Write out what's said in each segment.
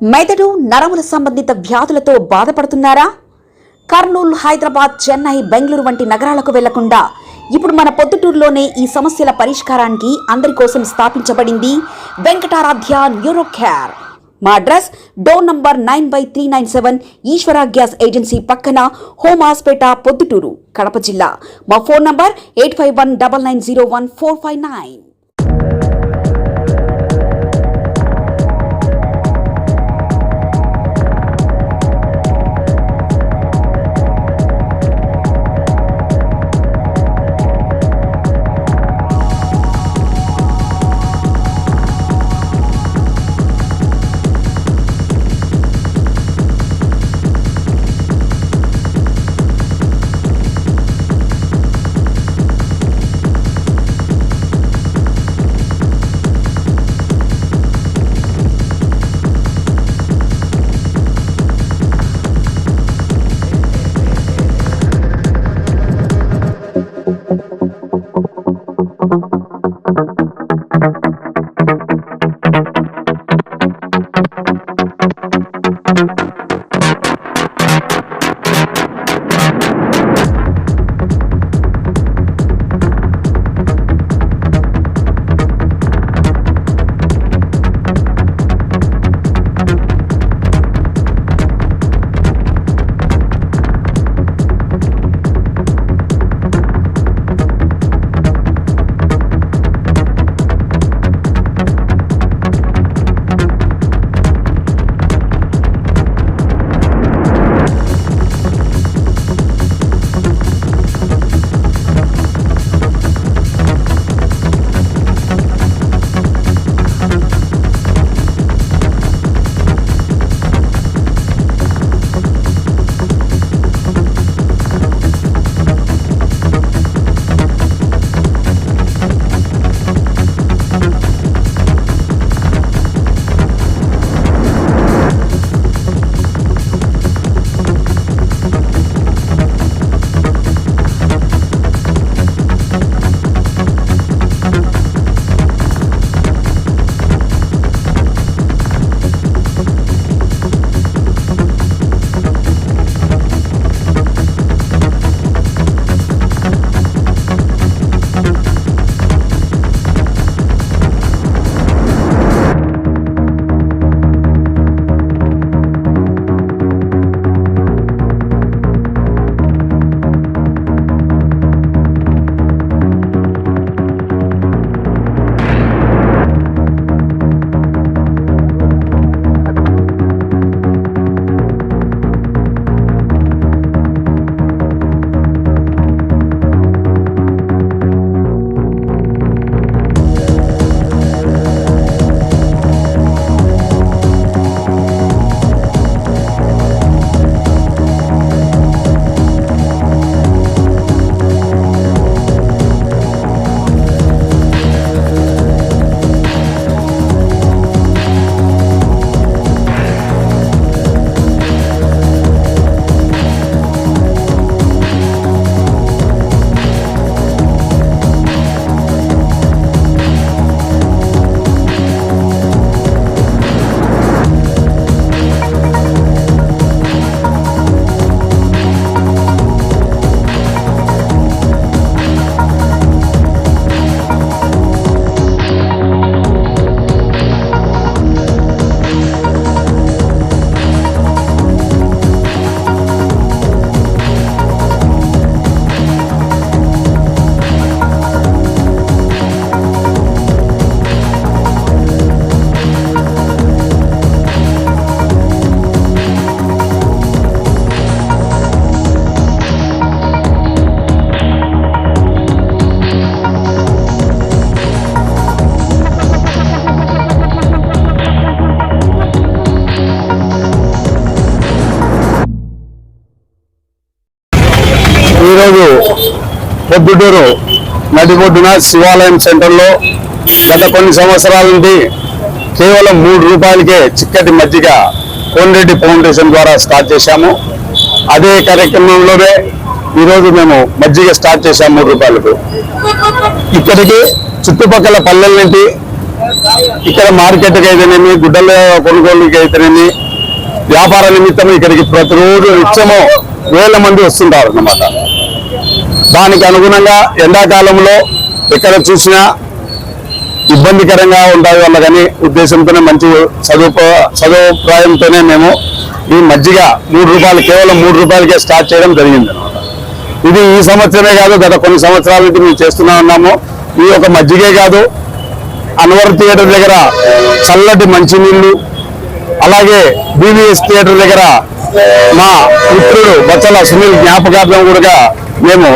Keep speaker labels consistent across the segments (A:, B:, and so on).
A: మెదడు నరముల సంబంధిత వ్యాధులతో బాధపడుతున్నారా? కర్నూలు, హైదరాబాద్, చెన్నై, బెంగళూరు వంటి నగరాలకు వెళ్లకుండా ఇప్పుడు మన పొద్దుటూరులోనే ఈ సమస్యల పరిష్కారానికి అందరి కోసం స్థాపించబడింది వెంకటారాధ్య న్యూరో కేర్. మా అడ్రస్ డోర్ నంబర్ 9/397 ఈశ్వర గ్యాస్ ఏజెన్సీ పక్కన, హోమాస్పేట, పొద్దుటూరు, కడప జిల్లా. మా ఫోన్ నంబర్ 8519901459.
B: ఈరోజు పొద్దుటూరు నడిబొడ్డున శివాలయం సెంటర్లో గత కొన్ని సంవత్సరాల నుండి కేవలం 3 రూపాయలకే చిక్కటి మజ్జిగ కోన్రెడ్డి ఫౌండేషన్ ద్వారా స్టార్ట్ చేశాము. అదే కార్యక్రమంలోనే ఈరోజు మేము మజ్జిగ స్టార్ట్ చేశాము 3 రూపాయలకు. ఇక్కడికి చుట్టుపక్కల పల్లెల నుండి ఇక్కడ మార్కెట్కి అయితేనేమి, గుడ్డల కొనుగోలుకి అయితేనేమి, వ్యాపార నిమిత్తం ఇక్కడికి ప్రతిరోజు నిత్యము వేల మంది వస్తుంటారు అన్నమాట. దానికి అనుగుణంగా ఎండాకాలంలో ఎక్కడ చూసినా ఇబ్బందికరంగా ఉంటాయి వల్ల కానీ ఉద్దేశంతోనే మంచి సదుపాయంతోనే మేము ఈ మజ్జిగ 3 రూపాయలు, కేవలం 3 రూపాయలకే స్టార్ట్ చేయడం జరిగింది అనమాట. ఇది ఈ సంవత్సరమే కాదు, గత కొన్ని సంవత్సరాల నుంచి మేము చేస్తూనే ఉన్నాము. ఈ ఒక మజ్జిగే కాదు, అన్వర్ థియేటర్ దగ్గర చల్లటి మంచినీళ్ళు, అలాగే బీవీఎస్ థియేటర్ దగ్గర మా మిత్రుడు బచ్చల సునీల్ జ్ఞాపకార్థం కూడా మేము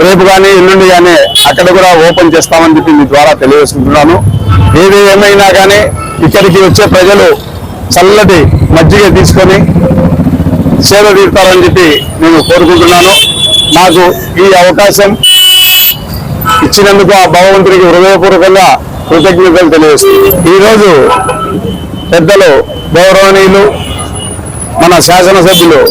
B: రేపు కానీ ఎల్లుండి కానీ అక్కడ కూడా ఓపెన్ చేస్తామని చెప్పి మీ ద్వారా తెలియజేసుకుంటున్నాను. ఏది ఏమైనా కానీ ఇక్కడికి వచ్చే ప్రజలు చల్లటి మజ్జిగ తీసుకొని సేవ తీరుతారని చెప్పి నేను కోరుకుంటున్నాను. నాకు ఈ అవకాశం ఇచ్చినందుకు ఆ భగవంతుడికి హృదయపూర్వకంగా కృతజ్ఞతలు తెలియజేస్తుంది. ఈరోజు పెద్దలు గౌరవనీయులు మన శాసనసభ్యులు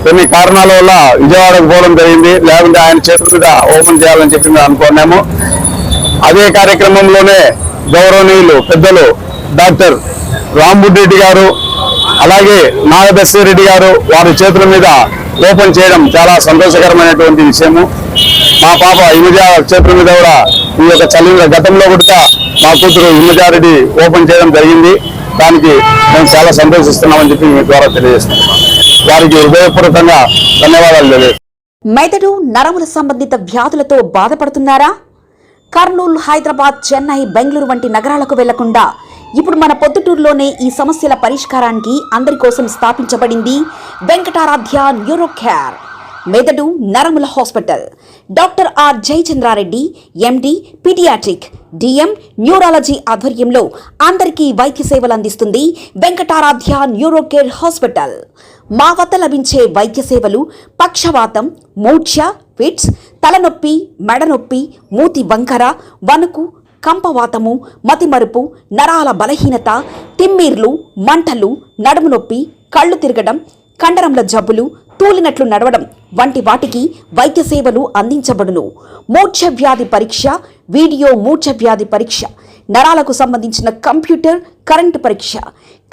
B: కొన్ని కారణాల వల్ల విజయవాడకు పోవడం జరిగింది. లేకుంటే ఆయన చేతుల మీద ఓపెన్ చేయాలని చెప్పి మేము అనుకున్నాము. అదే కార్యక్రమంలోనే గౌరవనీయులు పెద్దలు డాక్టర్ రాంబుడ్డి రెడ్డి గారు, అలాగే నాగదర్శిరెడ్డి గారు వారి చేతుల మీద ఓపెన్ చేయడం చాలా సంతోషకరమైనటువంటి విషయము. మా పాప హిమజ చేతుల మీద కూడా ఈ యొక్క గతంలో కూడా మా కూతురు హిమజారెడ్డి ఓపెన్ చేయడం జరిగింది. దానికి మేము చాలా సంతోషిస్తున్నామని చెప్పి మీ ద్వారా తెలియజేస్తున్నాం. వారికి హృదయపూర్వకంగా ధన్యవాదాలు తెలియజేస్తున్నాం.
A: మెదడు నరముల సంబంధిత వ్యాధులతో బాధపడుతున్నారా? కర్నూలు, హైదరాబాద్, చెన్నై, బెంగళూరు వంటి నగరాలకు వెళ్లకుండా ఇప్పుడు మన పొద్దుటూరులోనే ఈ సమస్యల పరిష్కారానికి అందరి కోసం స్థాపించబడింది వెంకటారాధ్య న్యూరో కేర్ మెదడు నరముల hospital. Doctor R Jayachandra Reddy, MD, paediatric, DM, neurology ఆధ్వర్యంలో అందరికీ వైద్య సేవలు అందిస్తుంది వెంకటారాధ్య న్యూరో కేర్ హాస్పిటల్. మా వద్ద లభించే వైద్య సేవలు పక్షవాతం, మూర్ఛ, ఫిట్స్, తలనొప్పి, మెడనొప్పి, మూతి వంకర, వణుకు, కంపవాతము, మతిమరుపు, నరాల బలహీనత, తిమ్మిర్లు, మంటలు, నడుము నొప్పి, కళ్ళు తిరగడం, కండరముల జబ్బులు, తూలినట్లు నడవడం వంటి వాటికి వైద్య సేవలు అందించబడును. మూర్ఛ వ్యాధి పరీక్ష, వీడియో మూర్ఛ వ్యాధి పరీక్ష, నరాలకు సంబంధించిన కంప్యూటర్ కరెంటు పరీక్ష,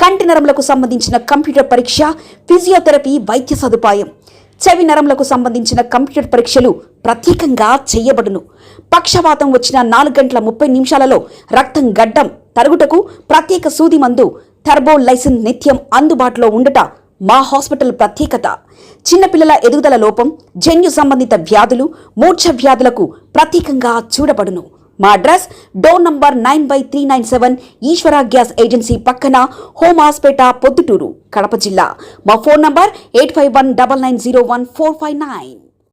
A: కంటి నరములకు సంబంధించిన కంప్యూటర్ పరీక్ష, ఫిజియోథెరపీ వైద్య సదుపాయం, చెవి నరములకు సంబంధించిన కంప్యూటర్ పరీక్షలు ప్రత్యేకంగా చేయబడును. పక్షవాతం వచ్చిన 4 గంటల 30 నిమిషాలలో రక్తం గడ్డం తరుగుటకు ప్రత్యేక సూది మందు థర్బోలైసిన్ నిత్యం అందుబాటులో ఉండుట మా హాస్పిటల్ ప్రత్యేకత. చిన్నపిల్లల ఎదుగుదల లోపం, జన్యు సంబంధిత వ్యాధులు, మూర్ఛ వ్యాధులకు ప్రత్యేకంగా చూడబడును. మా అడ్రస్ డోర్ నంబర్ 9/397 ఈశ్వర గ్యాస్ ఏజెన్సీ పక్కన, హోమాస్పేట, పొద్దుటూరు, కడప జిల్లా. మా ఫోన్ నంబర్ 8519901459.